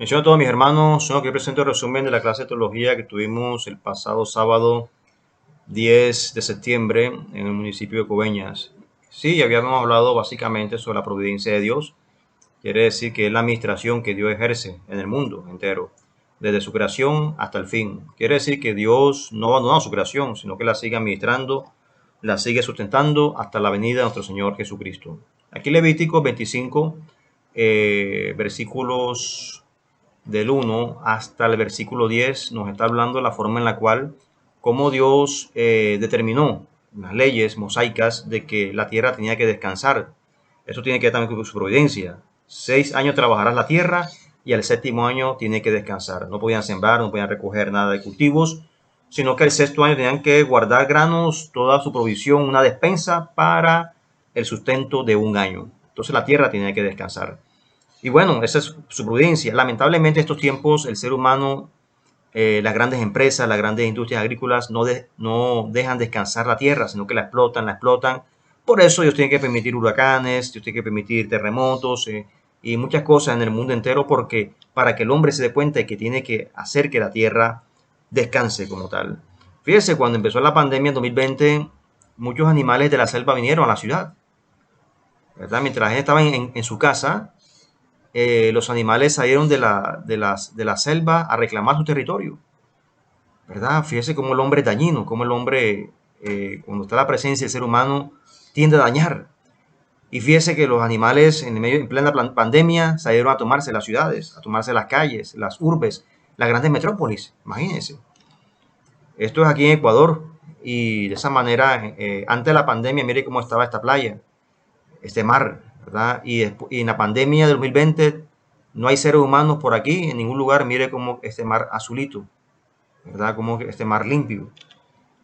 Menciono a todos mis hermanos, solo que presento el resumen de la clase de teología que tuvimos el pasado sábado 10 de septiembre en el municipio de Coveñas. Sí, habíamos hablado básicamente sobre la providencia de Dios. Quiere decir que es la administración que Dios ejerce en el mundo entero, desde su creación hasta el fin. Quiere decir que Dios no abandonó su creación, sino que la sigue administrando, la sigue sustentando hasta la venida de nuestro Señor Jesucristo. Aquí Levítico 25, versículos del 1 hasta el versículo 10 nos está hablando de la forma en la cual, cómo Dios determinó las leyes mosaicas de que la tierra tenía que descansar. Eso tiene que ver también con su providencia. 6 años trabajarás la tierra y al séptimo año tiene que descansar. No podían sembrar, no podían recoger nada de cultivos, sino que el sexto año tenían que guardar granos, toda su provisión, una despensa para el sustento de un año. Entonces la tierra tenía que descansar. Y bueno, esa es su prudencia. Lamentablemente estos tiempos el ser humano, las grandes empresas, las grandes industrias agrícolas no dejan descansar la tierra, sino que la explotan, la explotan. Por eso Dios tiene que permitir huracanes, Dios tiene que permitir terremotos y muchas cosas en el mundo entero porque para que el hombre se dé cuenta de que tiene que hacer que la tierra descanse como tal. Fíjese, cuando empezó la pandemia en 2020, muchos animales de la selva vinieron a la ciudad, ¿verdad? Mientras la gente estaba en su casa, los animales salieron de la selva a reclamar su territorio, ¿verdad? Fíjese cómo el hombre es dañino, cómo el hombre, cuando está la presencia del ser humano, tiende a dañar. Y fíjese que los animales en plena pandemia salieron a tomarse las ciudades, a tomarse las calles, las urbes, las grandes metrópolis, imagínense. Esto es aquí en Ecuador y de esa manera, antes de la pandemia, mire cómo estaba esta playa, este mar, ¿verdad? Y en la pandemia de 2020 no hay seres humanos por aquí, en ningún lugar. Mire como este mar azulito, ¿verdad? Como este mar limpio.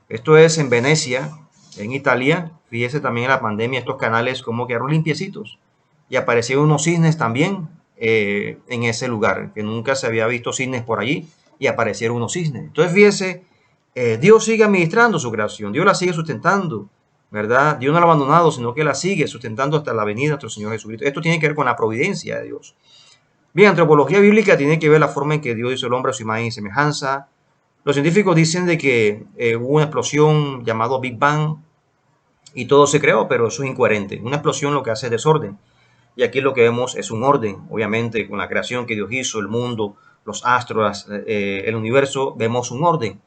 Esto es en Venecia, en Italia. Fíjese también en la pandemia estos canales como quedaron limpiecitos. Y aparecieron unos cisnes también en ese lugar, que nunca se había visto cisnes por allí. Y aparecieron unos cisnes. Entonces fíjese, Dios sigue administrando su creación, Dios la sigue sustentando, ¿verdad? Dios no la ha abandonado, sino que la sigue sustentando hasta la venida de nuestro Señor Jesucristo. Esto tiene que ver con la providencia de Dios. Bien, antropología bíblica tiene que ver la forma en que Dios hizo el hombre a su imagen y semejanza. Los científicos dicen de que hubo una explosión llamada Big Bang y todo se creó, pero eso es incoherente. Una explosión lo que hace es desorden. Y aquí lo que vemos es un orden, obviamente, con la creación que Dios hizo, el mundo, los astros, el universo, vemos un orden.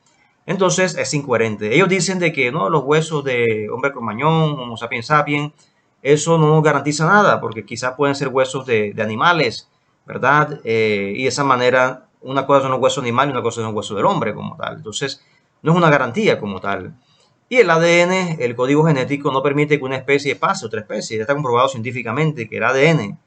Entonces es incoherente. Ellos dicen de que no, los huesos de hombre cromañón, Homo sapiens sapiens, eso no garantiza nada, porque quizás pueden ser huesos de animales, ¿verdad? Y de esa manera, una cosa son los huesos animales y una cosa son los huesos del hombre como tal. Entonces, no es una garantía como tal. Y el ADN, el código genético, no permite que una especie pase a otra especie. Ya está comprobado científicamente que el ADN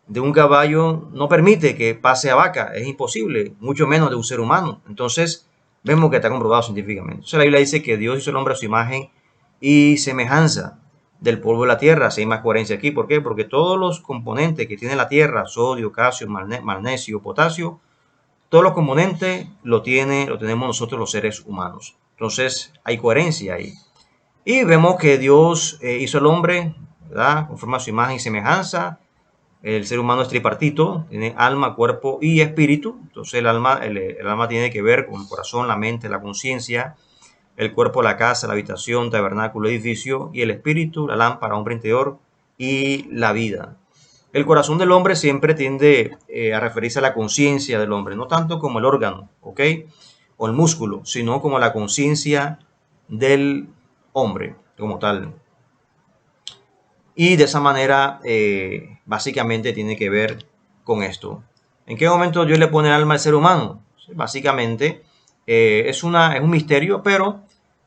de un caballo no permite que pase a vaca. Es imposible, mucho menos de un ser humano. Entonces, vemos que está comprobado científicamente. Entonces, la Biblia dice que Dios hizo el hombre a su imagen y semejanza del polvo de la tierra. Si hay más coherencia aquí. ¿Por qué? Porque todos los componentes que tiene la tierra, sodio, calcio, magnesio, potasio, todos los componentes lo tenemos nosotros los seres humanos. Entonces, hay coherencia ahí. Y vemos que Dios hizo el hombre, ¿verdad? Conforme a su imagen y semejanza. El ser humano es tripartito, tiene alma, cuerpo y espíritu. Entonces el alma tiene que ver con el corazón, la mente, la conciencia. El cuerpo, la casa, la habitación, tabernáculo, edificio. Y el espíritu, la lámpara, hombre interior y la vida. El corazón del hombre siempre tiende a referirse a la conciencia del hombre, no tanto como el órgano, ¿ok? O el músculo, sino como la conciencia del hombre como tal. Y de esa manera, básicamente tiene que ver con esto. ¿En qué momento Dios le pone el alma al ser humano? Básicamente, es un misterio, pero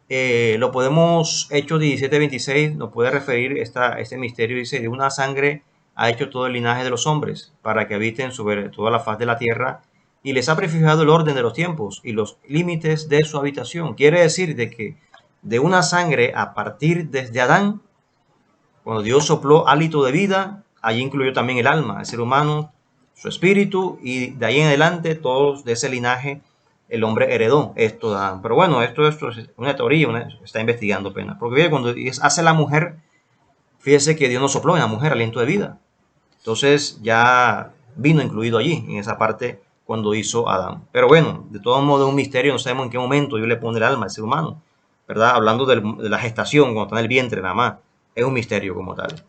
lo podemos, Hechos 17:26 nos puede referir este misterio, dice, de una sangre ha hecho todo el linaje de los hombres, para que habiten sobre toda la faz de la tierra, y les ha prefijado el orden de los tiempos y los límites de su habitación. Quiere decir de que de una sangre a partir desde Adán, cuando Dios sopló hálito de vida, allí incluyó también el alma, el ser humano, su espíritu, y de ahí en adelante, todos de ese linaje, el hombre heredó esto. Pero bueno, esto es una teoría, está investigando apenas. Porque cuando hace la mujer, fíjese que Dios no sopló en la mujer aliento de vida. Entonces ya vino incluido allí, en esa parte cuando hizo Adán. Pero bueno, de todos modos es un misterio, no sabemos en qué momento Dios le pone el alma al ser humano, ¿verdad? Hablando de la gestación, cuando está en el vientre nada más, es un misterio como tal.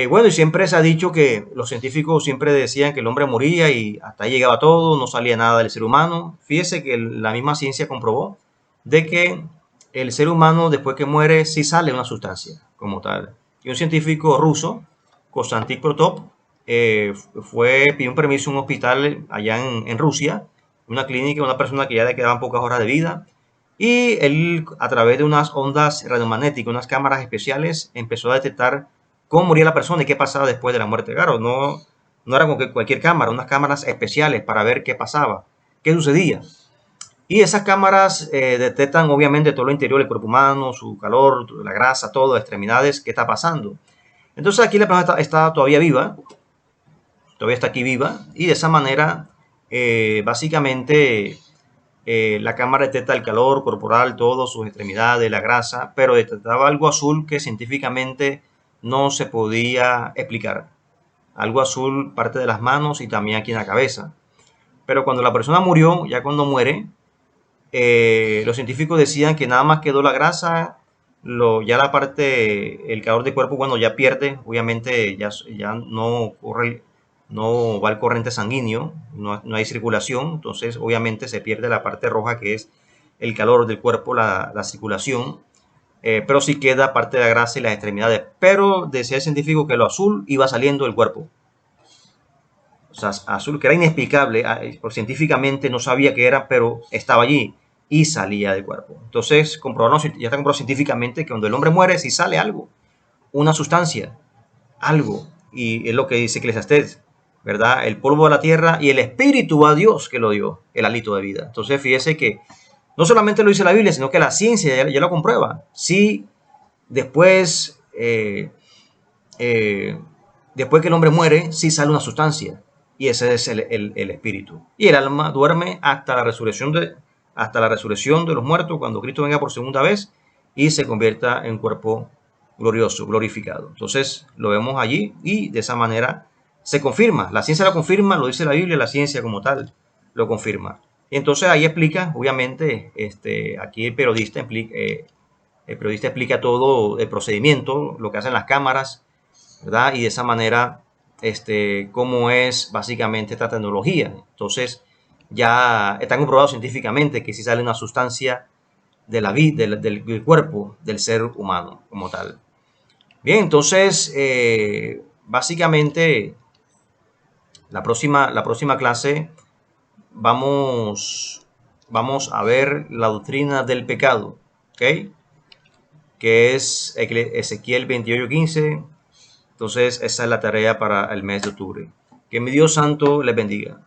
Bueno, y siempre se ha dicho que los científicos siempre decían que el hombre moría y hasta ahí llegaba todo, no salía nada del ser humano. Fíjese que la misma ciencia comprobó de que el ser humano después que muere sí sale una sustancia como tal. Y un científico ruso, Konstantin Krotov, pidió un permiso en un hospital allá en Rusia, una clínica, una persona que ya le quedaban pocas horas de vida. Y él, a través de unas ondas radiomagnéticas, unas cámaras especiales, empezó a detectar cómo moría la persona y qué pasaba después de la muerte. Claro, no era como cualquier cámara, unas cámaras especiales para ver qué pasaba, qué sucedía. Y esas cámaras detectan obviamente todo lo interior del cuerpo humano, su calor, la grasa, todo, extremidades, qué está pasando. Entonces aquí la persona está todavía viva, todavía está aquí viva, y de esa manera, básicamente, la cámara detecta el calor corporal, todo, sus extremidades, la grasa, pero detectaba algo azul que científicamente no se podía explicar. Algo azul, parte de las manos y también aquí en la cabeza. Pero cuando la persona murió, ya cuando muere, los científicos decían que nada más quedó la grasa, ya la parte, el calor del cuerpo, bueno, ya pierde, obviamente ya no corre, no va el corriente sanguíneo, no hay circulación, entonces obviamente se pierde la parte roja que es el calor del cuerpo, la circulación, pero sí queda parte de la grasa y las extremidades. Pero decía el científico que lo azul iba saliendo del cuerpo. O sea, azul, que era inexplicable, científicamente no sabía qué era, pero estaba allí y salía del cuerpo. Entonces, ya está comprobado científicamente que cuando el hombre muere, si sale algo, una sustancia, algo, y es lo que dice Eclesiastés, ¿verdad? El polvo de la tierra y el espíritu a Dios que lo dio, el hálito de vida. Entonces, fíjese que no solamente lo dice la Biblia, sino que la ciencia ya lo comprueba. Si después, después que el hombre muere, sí sale una sustancia, y ese es el espíritu. Y el alma duerme hasta la resurrección de los muertos, cuando Cristo venga por segunda vez y se convierta en cuerpo glorioso, glorificado. Entonces lo vemos allí y de esa manera se confirma. La ciencia lo confirma, lo dice la Biblia, la ciencia como tal lo confirma. Y entonces ahí explica, obviamente, aquí el periodista explica todo el procedimiento, lo que hacen las cámaras, ¿verdad? Y de esa manera, cómo es básicamente esta tecnología. Entonces, ya está comprobado científicamente que si sale una sustancia de la vida, del cuerpo del ser humano como tal. Bien, entonces, básicamente, la próxima clase vamos a ver la doctrina del pecado, ¿ok? Que es Ezequiel 28:15. Entonces, esa es la tarea para el mes de octubre. Que mi Dios santo les bendiga.